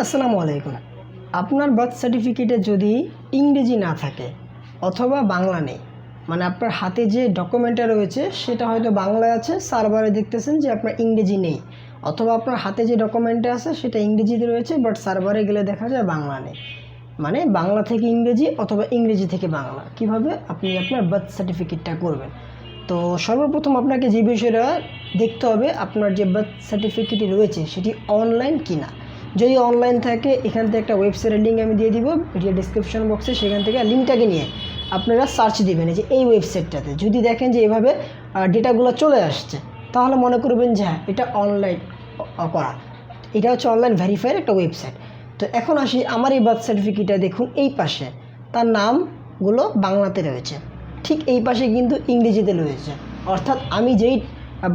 আসসালামু আলাইকুম। আপনার বার্থ সার্টিফিকেটে যদি ইংরেজি না থাকে অথবা বাংলা নেই, মানে আপনার হাতে যে ডকুমেন্টটা রয়েছে সেটা হয়তো বাংলায় আছে, সার্ভারে দেখতেছেন যে আপনার ইংরেজি নেই, অথবা আপনার হাতে যে ডকুমেন্টটা আছে সেটা ইংরেজিতে রয়েছে বাট সার্ভারে গেলে দেখা যায় বাংলা নেই, মানে বাংলা থেকে ইংরেজি অথবা ইংরেজি থেকে বাংলা, কিভাবে আপনি আপনার বার্থ সার্টিফিকেটটা করবেন। তো সর্বপ্রথম আপনাকে যে বিষয়টা দেখতে হবে, আপনার যে বার্থ সার্টিফিকেটটি রয়েছে সেটি অনলাইন কিনা। যদি অনলাইন থাকে, এখান থেকে একটা ওয়েবসাইটের লিঙ্ক আমি দিয়ে দিব ভিডিও ডিসক্রিপশন বক্সে, সেখান থেকে লিঙ্কটাকে নিয়ে আপনারা সার্চ দিবেন যে এই ওয়েবসাইটটাতে। যদি দেখেন যে এভাবে ডেটাগুলো চলে আসছে, তাহলে মনে করবেন যে হ্যাঁ, এটা অনলাইন করা, এটা হচ্ছে অনলাইন ভেরিফাইয়ের একটা ওয়েবসাইট। তো এখন আসি, আমার এই বার্থ সার্টিফিকেটটা দেখুন, এই পাশে তার নামগুলো বাংলাতে রয়েছে, ঠিক এই পাশে কিন্তু ইংরেজিতে রয়েছে। অর্থাৎ আমি যেই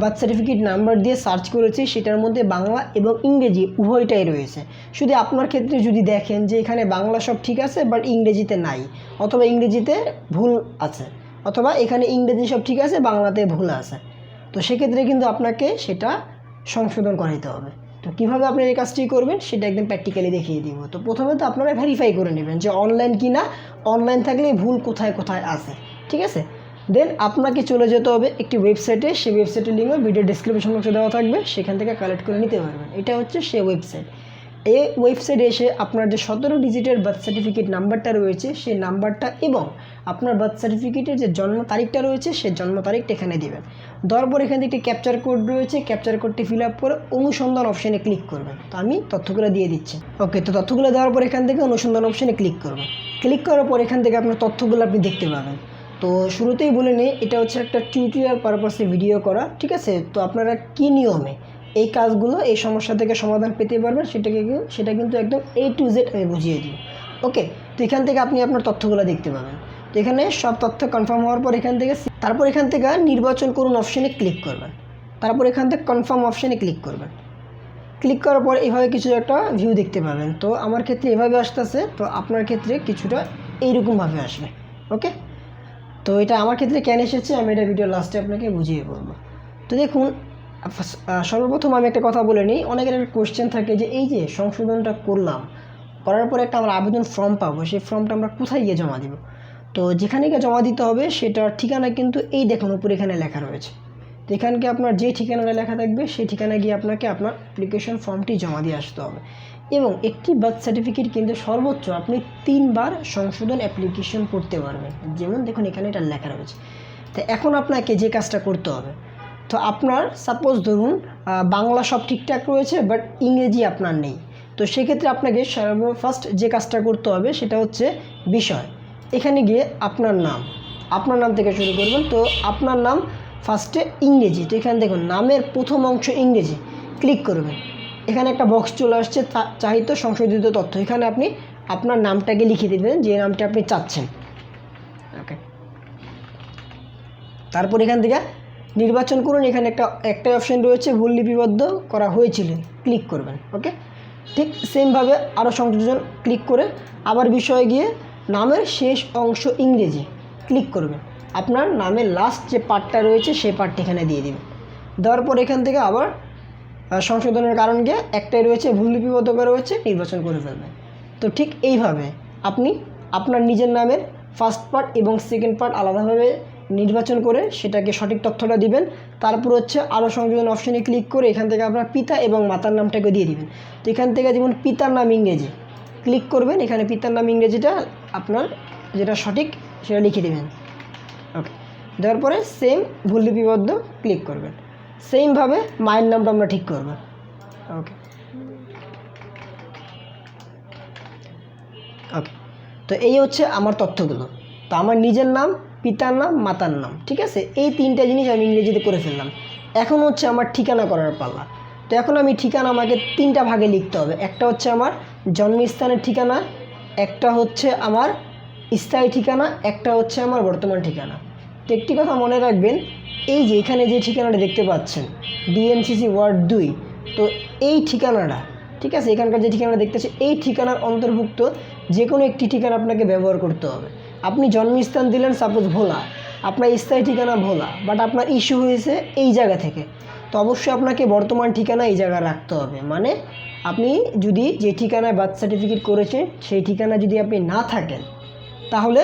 বার্থ সার্টিফিকেট নাম্বার দিয়ে সার্চ করেছি সেটার মধ্যে বাংলা এবং ইংরেজি উভয়টাই রয়েছে। শুধু আপনার ক্ষেত্রে যদি দেখেন যে এখানে বাংলা সব ঠিক আছে বাট ইংরেজিতে নাই, অথবা ইংরেজিতে ভুল আছে, অথবা এখানে ইংরেজি সব ঠিক আছে বাংলাতে ভুল আছে, তো সেক্ষেত্রে কিন্তু আপনাকে সেটা সংশোধন করাইতে হবে। তো কীভাবে আপনি এই কাজটি করবেন সেটা একদম প্র্যাকটিক্যালি দেখিয়ে দিব। তো প্রথমে তো আপনারা ভেরিফাই করে নেবেন যে অনলাইন কি না, অনলাইন থাকলে ভুল কোথায় কোথায় আছে, ঠিক আছে। দেন আপনাকে চলে যেতে হবে একটি ওয়েবসাইটে, সেই ওয়েবসাইটের লিঙ্ক ভিডিও ডিসক্রিপশন বক্সে দেওয়া থাকবে, সেখান থেকে কালেক্ট করে নিতে পারবেন। এটা হচ্ছে সেই ওয়েবসাইট। এই ওয়েবসাইটে এসে আপনার যে 17 ডিজিটের বার্থ সার্টিফিকেট নাম্বারটা রয়েছে সেই নাম্বারটা এবং আপনার বার্থ সার্টিফিকেটের যে জন্ম তারিখটা রয়েছে সেই জন্ম তারিখটা এখানে দেবেন। দেওয়ার পর এখানে একটি ক্যাপচার কোড রয়েছে, ক্যাপচার কোডটি ফিল আপ করে অনুসন্ধান অপশানে ক্লিক করবেন। তো আমি তথ্যগুলো দিয়ে দিচ্ছি। ওকে, তো তথ্যগুলো দেওয়ার পর এখান থেকে অনুসন্ধান অপশানে ক্লিক করবেন। ক্লিক করার পর এখান থেকে আপনার তথ্যগুলো আপনি দেখতে পাবেন। তো শুরুতেই বলে নিই, এটা হচ্ছে একটা টিউটোরিয়াল পারপাসে ভিডিও করা, ঠিক আছে। তো আপনারা কী নিয়মে এই কাজগুলো, এই সমস্যা থেকে সমাধান পেতে পারবেন সেটা কিন্তু একদম A to Z আমি বুঝিয়ে দিই। ওকে, তো এখান থেকে আপনি আপনার তথ্যগুলো দেখতে পাবেন। তো এখানে সব তথ্য কনফার্ম হওয়ার পর এখান থেকে নির্বাচন করুন অপশানে ক্লিক করবেন। তারপর এখান থেকে কনফার্ম অপশানে ক্লিক করবেন। ক্লিক করার পর এইভাবে কিছু একটা ভিউ দেখতে পাবেন। তো আমার ক্ষেত্রে এভাবে আসতেছে, তো আপনার ক্ষেত্রে কিছুটা এইরকমভাবে আসবে। ওকে, তো এটা আমার ক্ষেত্রে কেন এসেছে আমি এটা ভিডিও লাস্টে আপনাকে বুঝিয়ে বলবো। তো দেখুন, সর্বপ্রথম আমি একটা কথা বলে নিই, অনেকের একটা কোশ্চেন থাকে যে এই যে সংশোধনটা করার পরে একটা আমরা আবেদন ফর্ম পাবো, সেই ফর্মটা আমরা কোথায় গিয়ে জমা দিব। তো যেখানে গিয়ে জমা দিতে হবে সেটার ঠিকানা কিন্তু এই দেখুন উপরে এখানে লেখা রয়েছে। তো এখানকে আপনার যে ঠিকানাটা লেখা থাকবে সেই ঠিকানায় গিয়ে আপনাকে আপনার অ্যাপ্লিকেশন ফর্মটি জমা দিয়ে আসতে হবে। এবং একটি বার্থ সার্টিফিকেট কিন্তু সর্বোচ্চ আপনি 3 বার সংশোধন অ্যাপ্লিকেশন করতে পারবেন, যেমন দেখুন এখানে এটা লেখা রয়েছে। তো এখন আপনাকে যে কাজটা করতে হবে, তো আপনার সাপোজ ধরুন বাংলা সব ঠিকঠাক রয়েছে বাট ইংরেজি আপনার নেই, তো সেক্ষেত্রে আপনাকে ফার্স্ট যে কাজটা করতে হবে সেটা হচ্ছে বিষয়। এখানে গিয়ে আপনার নাম থেকে শুরু করবেন। তো আপনার নাম ফার্স্টে ইংরেজি, তো এখানে দেখুন নামের প্রথম অংশ ইংরেজি, ক্লিক করবেন। এখানে একটা বক্স চলে আসছে চাহিত সংশোধিত তথ্য, এখানে আপনি আপনার নামটাকে লিখে দেবেন যে নামটা আপনি চাচ্ছেন। ওকে, তারপর এখান থেকে নির্বাচন করুন, এখানে একটাই অপশান রয়েছে ভুল লিপিবদ্ধ করা হয়েছিল, ক্লিক করবেন। ওকে, ঠিক সেমভাবে আরও সংযোজন ক্লিক করে আবার বিষয়ে গিয়ে নামের শেষ অংশ ইংরেজি, ক্লিক করবেন। আপনার নামের লাস্ট যে পার্টটা রয়েছে সেই পার্টটা এখানে দিয়ে দেবেন। দেওয়ার পর এখান থেকে আবার সংশোধনের কারণ গিয়ে একটাই রয়েছে ভুল লিপিবদ্ধ করা রয়েছে, নির্বাচন করে ফেলবেন। তো ঠিক এইভাবে আপনি আপনার নিজের নামের ফার্স্ট পার্ট এবং সেকেন্ড পার্ট আলাদাভাবে নির্বাচন করে সেটাকে সঠিক তথ্যটা দিবেন। তারপর হচ্ছে আরও সংযোজন অপশানে ক্লিক করে এখান থেকে আপনার পিতা এবং মাতার নামটাকে দিয়ে দিবেন। তো এখান থেকে যেমন পিতার নাম ইংরেজি, ক্লিক করবেন, এখানে পিতার নাম ইংরেজিটা আপনার যেটা সঠিক সেটা লিখে দেবেন। ওকে, দেওয়ার পরে সেম ভুল লিপিবদ্ধ ক্লিক করবেন। সেমভাবে মায়ের নামটা আমরা ঠিক করব। ওকে ওকে, তো এই হচ্ছে আমার তথ্যগুলো। তো আমার নিজের নাম, পিতার নাম, মাতার নাম, ঠিক আছে, এই 3টা জিনিস আমি ইংরেজিতে করে ফেললাম। এখন হচ্ছে আমার ঠিকানা করার পালা। তো এখন আমি ঠিকানা আমাকে 3টা ভাগে লিখতে হবে। একটা হচ্ছে আমার জন্মস্থানের ঠিকানা, একটা হচ্ছে আমার স্থায়ী ঠিকানা, একটা হচ্ছে আমার বর্তমান ঠিকানা। তো একটি কথা মনে রাখবেন, এই যে এখানে যে ঠিকানাটা দেখতে পাচ্ছেন ডিএনসিসি ওয়ার্ড 2, তো এই ঠিকানাটা, ঠিক আছে, এখানকার যে ঠিকানা দেখতেছে এই ঠিকানার অন্তর্ভুক্ত যে কোনো একটি ঠিকানা আপনাকে ব্যবহার করতে হবে। আপনি জন্মস্থান দিলেন সাপোজ ভোলা, আপনার স্থায়ী ঠিকানা ভোলা, বাট আপনার ইস্যু হয়েছে এই জায়গা থেকে, তো অবশ্যই আপনাকে বর্তমান ঠিকানা এই জায়গায় রাখতে হবে। মানে আপনি যদি যে ঠিকানায় বার্থ সার্টিফিকেট করেছেন সেই ঠিকানা যদি আপনি না থাকেন তাহলে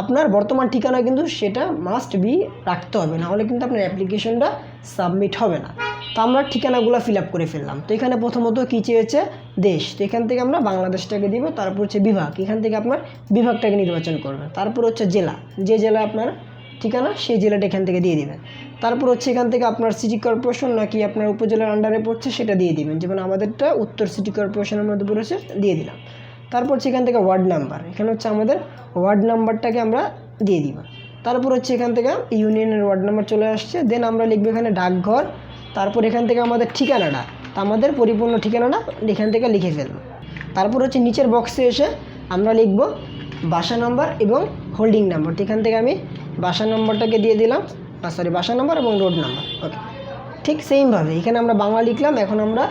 আপনার বর্তমান ঠিকানা কিন্তু সেটা মাস্ট বি রাখতে হবে, নাহলে কিন্তু আপনার অ্যাপ্লিকেশনটা সাবমিট হবে না। তো আমরা ঠিকানাগুলো ফিল আপ করে ফেললাম। তো এখানে প্রথমত কী চেয়েছে দেশ, তো এখান থেকে আমরা বাংলাদেশটাকে দিব। তারপর হচ্ছে বিভাগ, এখান থেকে আপনার বিভাগটাকে নির্বাচন করবেন। তারপর হচ্ছে জেলা, যে জেলা আপনার ঠিকানা সেই জেলাটা এখান থেকে দিয়ে দিবেন। তারপর হচ্ছে এখান থেকে আপনার সিটি কর্পোরেশন নাকি আপনার উপজেলার আন্ডারে পড়ছে সেটা দিয়ে দিবেন, যেমন আমাদেরটা উত্তর সিটি কর্পোরেশনের মধ্যে পড়েছে, দিয়ে দিলাম। তারপর হচ্ছে এখান থেকে ওয়ার্ড নাম্বার, এখানে হচ্ছে আমাদের ওয়ার্ড নাম্বারটাকে আমরা দিয়ে দিব। তারপর হচ্ছে এখান থেকে ইউনিয়নের ওয়ার্ড নাম্বার চলে আসছে। দেন আমরা লিখবো এখানে ডাকঘর। তারপর এখান থেকে আমাদের ঠিকানাটা, আমাদের পরিপূর্ণ ঠিকানাটা এখান থেকে লিখে ফেলবো। তারপর হচ্ছে নিচের বক্সে এসে আমরা লিখব বাসা নাম্বার এবং হোল্ডিং নাম্বার। তো এখান থেকে আমি বাসা নাম্বারটাকে দিয়ে দিলাম, বাসা নাম্বার এবং রোড নাম্বার। ওকে, ঠিক সেমভাবে এখানে আমরা বাংলা লিখলাম। এখন আমরা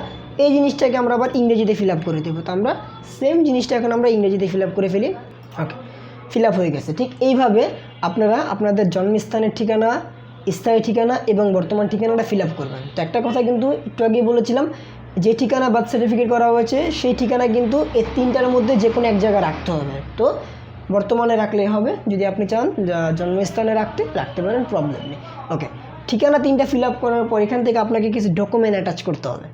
এই জিনিসটাকে আমরা আবার ইংরেজিতে ফিল আপ করে দেবো। তো আমরা সেম জিনিসটা এখন আমরা ইংরেজিতে ফিল আপ করে ফেলি। ওকে, ফিল আপ হয়ে গেছে। ঠিক এইভাবে আপনারা আপনাদের জন্মস্থানের ঠিকানা, স্থায়ী ঠিকানা এবং বর্তমান ঠিকানাটা ফিল আপ করবেন। তো একটা কথা কিন্তু একটু আগে বলেছিলাম, যে ঠিকানা বার্থ সার্টিফিকেট করা হয়েছে সেই ঠিকানা কিন্তু এই তিনটার মধ্যে যে কোনো এক জায়গায় রাখতে হবে। তো বর্তমানে রাখলেই হবে, যদি আপনি চান জন্মস্থানে রাখতে পারেন, প্রবলেম নেই। ওকে, ঠিকানা তিনটা ফিল আপ করার পর এখান থেকে আপনাকে কিছু ডকুমেন্ট অ্যাটাচ করতে হবে।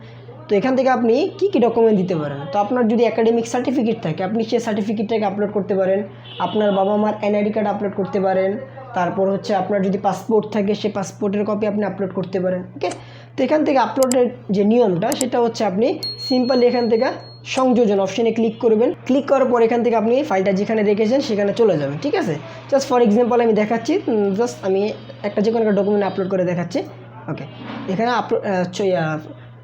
তো এখান থেকে আপনি কী কী ডকুমেন্ট দিতে পারেন, তো আপনার যদি একাডেমিক সার্টিফিকেট থাকে আপনি সেই সার্টিফিকেটটাকে আপলোড করতে পারেন, আপনার বাবা মার এনআইডি কার্ড আপলোড করতে পারেন, তারপর হচ্ছে আপনার যদি পাসপোর্ট থাকে সেই পাসপোর্টের কপি আপনি আপলোড করতে পারেন। ওকে, তো এখান থেকে আপলোডের যে নিয়মটা সেটা হচ্ছে আপনি সিম্পলি এখান থেকে সংযোজন অপশানে ক্লিক করবেন। ক্লিক করার পর এখান থেকে আপনি ফাইলটা যেখানে রেখেছেন সেখানে চলে যাবেন। ঠিক আছে, জাস্ট ফর এক্সাম্পল আমি দেখাচ্ছি, জাস্ট আমি যে কোনো একটা ডকুমেন্ট আপলোড করে দেখাচ্ছি। ওকে, এখানে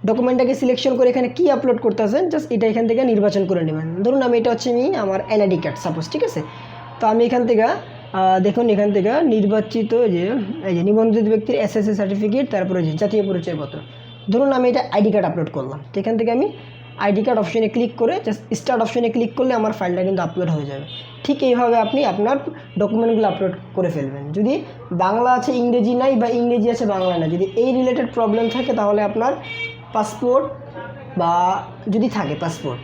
ডকুমেন্টটাকে সিলেকশন করে এখানে কি আপলোড করতে আছেন জাস্ট এটা এখান থেকে নির্বাচন করে নেবেন। ধরুন আমি এটা হচ্ছে আমার এনআইডি কার্ড সাপোজ। ঠিক আছে, তো আমি এখান থেকে দেখুন এখান থেকে নির্বাচিত এই যে নিবন্ধিত ব্যক্তির এসএসসি সার্টিফিকেট, তারপরে যে জাতীয় পরিচয়পত্র, ধরুন আমি এটা আইডি কার্ড আপলোড করলাম। তো এখান থেকে আমি আইডি কার্ড অপশানে ক্লিক করে জাস্ট স্টার্ট অপশানে ক্লিক করলে আমার ফাইলটা কিন্তু আপলোড হয়ে যাবে। ঠিক এইভাবে আপনি আপনার ডকুমেন্টগুলো আপলোড করে ফেলবেন। যদি বাংলা আছে ইংরেজি নাই বা ইংরেজি আছে বাংলা নাই, যদি এই রিলেটেড প্রবলেম থাকে তাহলে আপনার পাসপোর্ট বা যদি থাকে পাসপোর্ট,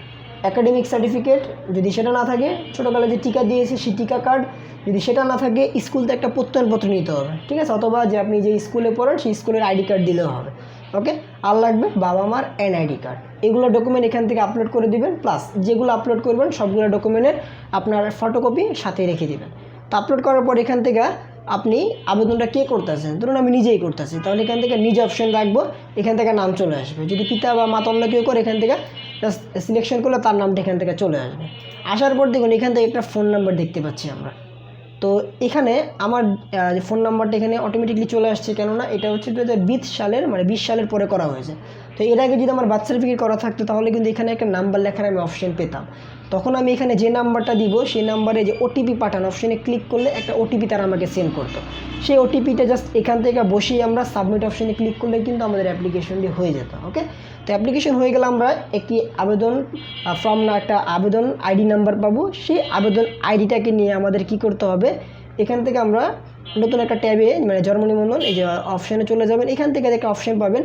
একাডেমিক সার্টিফিকেট যদি সেটা না থাকে, ছোটোবেলায় যে টিকা দিয়েছে সেই টিকা কার্ড যদি সেটা না থাকে, স্কুলতে একটা প্রত্যয়নপত্র নিতে হবে। ঠিক আছে, অথবা যে আপনি যে স্কুলে পড়েন সেই স্কুলের আইডি কার্ড দিলেও হবে। ওকে, আর লাগবে বাবা মার এনআইডি কার্ড। এগুলো ডকুমেন্ট এখান থেকে আপলোড করে দিবেন, প্লাস যেগুলো আপলোড করবেন সবগুলো ডকুমেন্টের আপনার ফটোকপি সাথে রেখে দিবেন। তো আপলোড করার পর এখান থেকে আপনি আবেদনটা কে করতেছেন, ধরুন আমি নিজেই করতেছি, তাহলে এখান থেকে নিজে অপশন রাখবো, এখান থেকে নাম চলে আসবে। যদি পিতা বা মাতা অন্য কেউ করে এখান থেকে জাস্ট সিলেকশন করলে তার নামটা এখান থেকে চলে আসবে। আসার পর দেখুন এখান থেকে একটা ফোন নাম্বার দেখতে পাচ্ছি আমরা। তো এখানে আমার ফোন নাম্বারটা এখানে অটোমেটিকলি চলে আসছে, কেননা এটা হচ্ছে 2020 সালের মানে 20 সালের পরে করা হয়েছে। তো এর আগে যদি আমার বার্থ সার্টিফিকেট করা থাকতো তাহলে কিন্তু এখানে একটা নাম্বার লেখার আমি অপশন পেতাম। তখন আমি এখানে যে নাম্বারটা দিব সেই নাম্বারে যে ওটিপি পাঠান অপশানে ক্লিক করলে একটা ওটিপি তারা আমাকে সেন্ড করতো। সেই ওটিপিটা জাস্ট এখান থেকে বসেই আমরা সাবমিট অপশানে ক্লিক করলে কিন্তু আমাদের অ্যাপ্লিকেশনটি হয়ে যেত। ওকে, তো অ্যাপ্লিকেশন হয়ে গেলে আমরা একটি আবেদন ফর্ম না একটা আবেদন আইডি নাম্বার পাবো। সেই আবেদন আইডিটাকে নিয়ে আমাদের কি করতে হবে, এখান থেকে আমরা নতুন একটা ট্যাবে মানে জন্ম নিবন্ধন এই যে অপশানে চলে যাবেন। এখান থেকে একটা অপশান পাবেন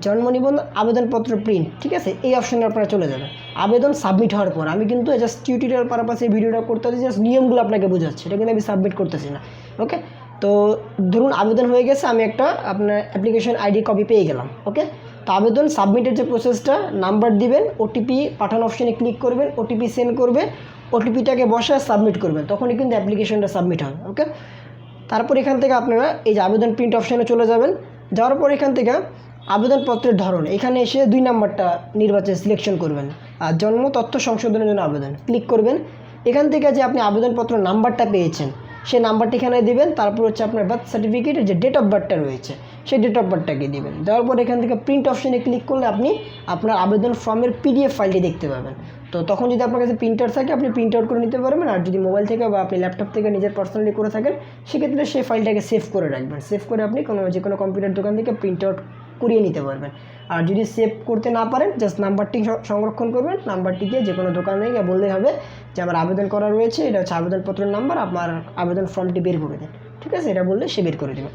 জন্ম নিবন্ধন আবেদনপত্র প্রিন্ট। ঠিক আছে, এই অপশানে আপনারা চলে যাবেন। আবেদন সাবমিট হওয়ার পর আমি কিন্তু জাস্ট টিউটোরিয়াল পারপাসে ভিডিওটা করতেছি, জাস্ট নিয়মগুলো আপনাকে বোঝাচ্ছি, এটা কিন্তু আমি সাবমিট করতেছি না। ওকে, তো ধরুন আবেদন হয়ে গেছে, আমি একটা আপনার অ্যাপ্লিকেশন আইডি কপি পেয়ে গেলাম। ওকে, তো আবেদন সাবমিটের যে প্রসেসটা, নাম্বার দিবেন, ওটিপি পাঠানো অপশানে ক্লিক করবেন, ওটিপি সেন্ড করবে, ওটিপিটাকে বসায় সাবমিট করবেন, তখনই কিন্তু অ্যাপ্লিকেশনটা সাবমিট হবে। ওকে, তারপর এখান থেকে আপনারা এই যে আবেদন প্রিন্ট অপশানে চলে যাবেন। যাওয়ার পর এখান থেকে আবেদনপত্রের ধরন এখানে এসে 2 নাম্বারটা নির্বাচন সিলেকশন করবেন, আর জন্ম তথ্য সংশোধনের জন্য আবেদন ক্লিক করবেন। এখান থেকে যে আপনি আবেদনপত্র নাম্বারটা পেয়েছেন সেই নাম্বারটি এখানে দিবেন। তারপর হচ্ছে আপনার বার্থ সার্টিফিকেটের যে ডেট অফ বার্থটা রয়েছে সেই ডেট অফ বার্থটাকে দিবেন। দেওয়ার পর এখান থেকে প্রিন্ট অপশানে ক্লিক করলে আপনি আপনার আবেদন ফর্মের পিডিএফ ফাইলটি দেখতে পাবেন। তো তখন যদি আপনার কাছে প্রিন্টার থাকে আপনি প্রিন্ট আউট করে নিতে পারবেন, আর যদি মোবাইল থেকে বা আপনি ল্যাপটপ থেকে নিজের পার্সোনালি করে থাকেন সেক্ষেত্রে সেই ফাইলটাকে সেভ করে রাখবেন। সেভ করে আপনি যে কোনো কম্পিউটার দোকান থেকে প্রিন্ট আউট করিয়ে নিতে পারবেন। আর যদি সেভ করতে না পারেন জাস্ট নাম্বারটি সংরক্ষণ করবেন, নাম্বারটিকে যে কোনো দোকান থেকে বললেই হবে যে আমার আবেদন করা রয়েছে, এটা হচ্ছে আবেদনপত্রের নাম্বার, আপনার আবেদন ফর্মটি বের করে দেন। ঠিক আছে, এটা বললে সে বের করে দেবে।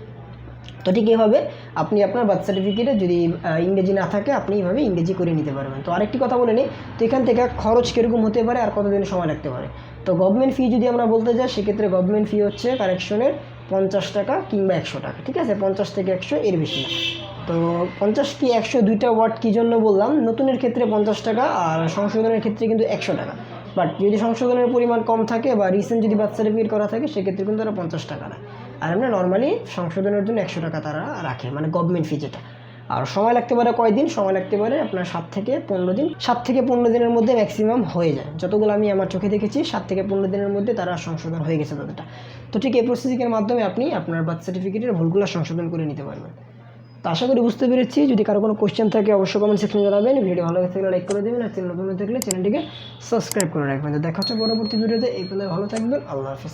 তো ঠিক এভাবে আপনি আপনার বার্থ সার্টিফিকেটে যদি ইংরেজি না থাকে আপনি এইভাবে ইংরেজি করে নিতে পারবেন। তো আরেকটি কথা বলে নিই, তো এখান থেকে খরচ কীরকম হতে পারে আর কতদিন সময় লাগতে পারে। তো গভর্নমেন্ট ফি যদি আমরা বলতে যাই, সেক্ষেত্রে গভর্নমেন্ট ফি হচ্ছে কারেকশনের 50 টাকা কিংবা 100 টাকা, ঠিক আছে, 50 থেকে 100, এর বেশি না। তো 50 কি 100 দুইটা ওয়ার্ড কী জন্য বললাম, নতুনের ক্ষেত্রে 50 টাকা আর সংশোধনের ক্ষেত্রে কিন্তু 100 টাকা। বাট যদি সংশোধনের পরিমাণ কম থাকে বা রিসেন্ট যদি বার্থ সার্টিফিকেট করা থাকে, সেক্ষেত্রে কিন্তু তারা 50 টাকা না, আর আমরা নর্মালি সংশোধনের জন্য 100 টাকা তারা রাখে, মানে গভর্নমেন্ট ফি যেটা। আর সময় লাগতে পারে কয়দিন, সময় লাগতে পারে আপনার 7 থেকে 15 দিন। 7 থেকে 15 দিনের মধ্যে ম্যাক্সিমাম হয়ে যায়, যতগুলো আমি আমার চোখে দেখেছি 7 থেকে 15 দিনের মধ্যে তারা সংশোধন হয়ে গেছে তাদেরটা। তো ঠিক এই প্রসেসিংয়ের মাধ্যমে আপনি আপনার বার্থ সার্টিফিকেটের ভুলগুলো সংশোধন করে নিতে পারবেন। তো আশা করি বুঝতে পেরেছি। যদি কারো কোনো কোয়েশ্চেন থাকে অবশ্যই কমেন্ট সেকশনে জানাবেন। ভিডিও ভালো লাগলে লাইক করে দেবেন, আর চ্যানেল নতুন থাকলে চ্যানেলটিকে সাবস্ক্রাইব করে রাখবেন। তো দেখা হচ্ছে পরবর্তী ভিডিওতে। এই পর্যন্ত ভালো থাকবেন, আল্লাহ হাফিজ।